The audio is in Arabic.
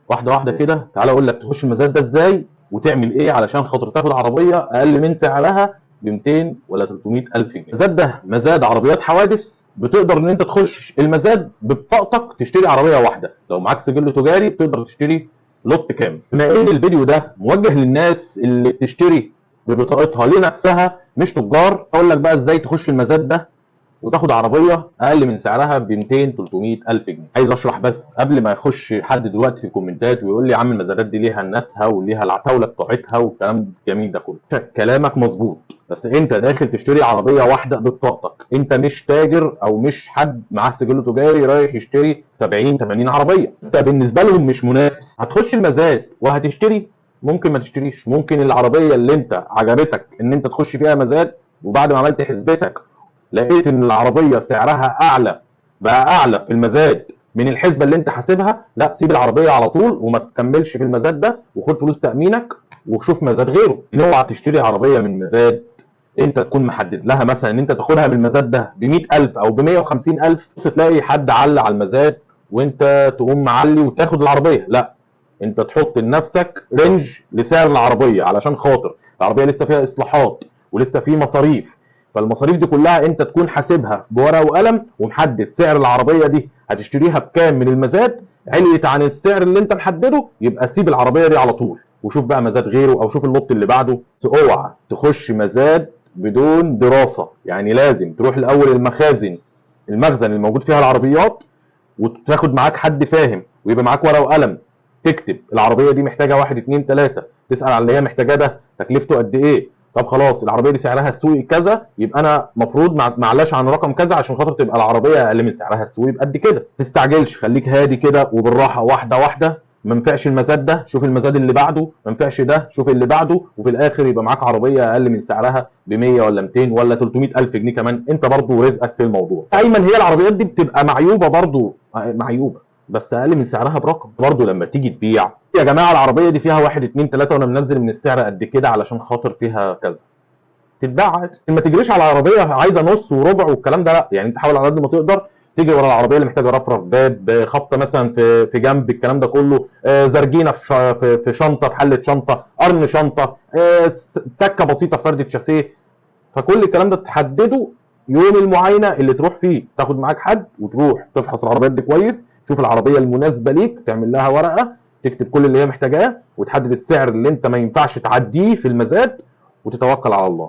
واحده واحده كده. تعالى اقول لك تخش المزاد ده ازاي وتعمل ايه علشان خاطر تاخد عربيه اقل من سعرها ب 200 ولا 300 الف جنيه. المزاد ده مزاد عربيات حوادث. بتقدر ان انت تخش المزاد ببطاقتك تشتري عربيه واحده، لو معاك سجل تجاري تقدر تشتري لوت كامل. بما ان الفيديو ده موجه للناس اللي بتشتري ببطاقتها لنفسها مش تجار، اقول لك بقى ازاي تخش المزاد ده وتاخد عربيه اقل من سعرها ب 200 300 الف جنيه. عايز اشرح بس قبل ما يخش حد دلوقتي في الكومنتات ويقول لي يا عم المزادات دي ليها ناسها وليها العتاوله بتوعتها والكلام الجميل ده كله. كلامك مظبوط، بس انت داخل تشتري عربيه واحده ببطاقتك، انت مش تاجر او مش حد معاه سجل تجاري رايح يشتري 70 80 عربيه، انت بالنسبه لهم مش منافس. هتخش المزاد وهتشتري، ممكن ما تشتريش. ممكن العربيه اللي انت عجبتك ان انت تخش فيها مزاد وبعد ما عملت حسبتك لقيت ان العربيه سعرها اعلى، بقى اعلى في المزاد من الحسبه اللي انت حاسبها، لا سيب العربيه على طول وما تكملش في المزاد ده وخد فلوس تامينك وشوف مزاد غيره. اوعى تشتري عربيه من مزاد انت تكون محدد لها مثلا ان انت تاخدها من المزاد ده ب 100,000 او ب 150,000، بص تلاقي حد علق على المزاد وانت تقوم معلي وتاخد العربيه. لا، انت تحط لنفسك رينج لسعر العربيه علشان خاطر العربيه لسه فيها اصلاحات ولسه في مصاريف. فالمصاريف دي كلها انت تكون حاسبها بورقه وقلم ومحدد سعر العربيه دي هتشتريها بكام من المزاد. عليت عن السعر اللي انت محدده يبقى سيب العربيه دي على طول وشوف بقى مزاد غيره او شوف اللوت اللي بعده. اوعى تخش مزاد بدون دراسه، يعني لازم تروح الاول المخزن الموجود فيها العربيات وتاخد معاك حد فاهم ويبقى معاك ورقه وقلم تكتب العربيه دي محتاجه 1 2 3، تسال على اللي هي محتاجاه ده تكلفته قد ايه. طب خلاص العربيه دي سعرها السوقي كذا، يبقى انا المفروض معلاش عن رقم كذا عشان خاطر تبقى العربيه اقل من سعرها السوقي بقد كده. ما تستعجلش، خليك هادي كده وبالراحه واحده واحده. ما ينفعش المزاد ده شوف المزاد اللي بعده، ما ينفعش ده شوف اللي بعده، وفي الاخر يبقى معاك عربيه اقل من سعرها ب 100 ولا 200 ولا 300 الف جنيه كمان. انت برضو رزقك في الموضوع. ايمن هي العربيات دي بتبقى معيوبه برضو، معيوبه بس اقل من سعرها برقم. برضو لما تيجي تبيع يا جماعه العربيه دي فيها 1 2 3 وانا منزل من السعر قد كده علشان خاطر فيها كذا، تتباع عادي. ما تجريش على عربيه عايزه نص وربع والكلام ده، لا. يعني انت حاول على قد ما تقدر تيجي ورا العربيه اللي محتاجه رفرف باب، خبطه مثلا في جنب، الكلام ده كله، زرجينه في شنطه، في حله شنطه، قرن شنطه، تكه بسيطه في فرده شاسيه. فكل الكلام ده تحدده يوم المعاينه اللي تروح فيه، تاخد معاك حد وتروح تفحص العربيات دي كويس، تشوف العربيه المناسبه ليك، تعمل لها ورقه تكتب كل اللي هي محتاجاه وتحدد السعر اللي انت ما ينفعش تعديه في المزاد وتتوكل على الله.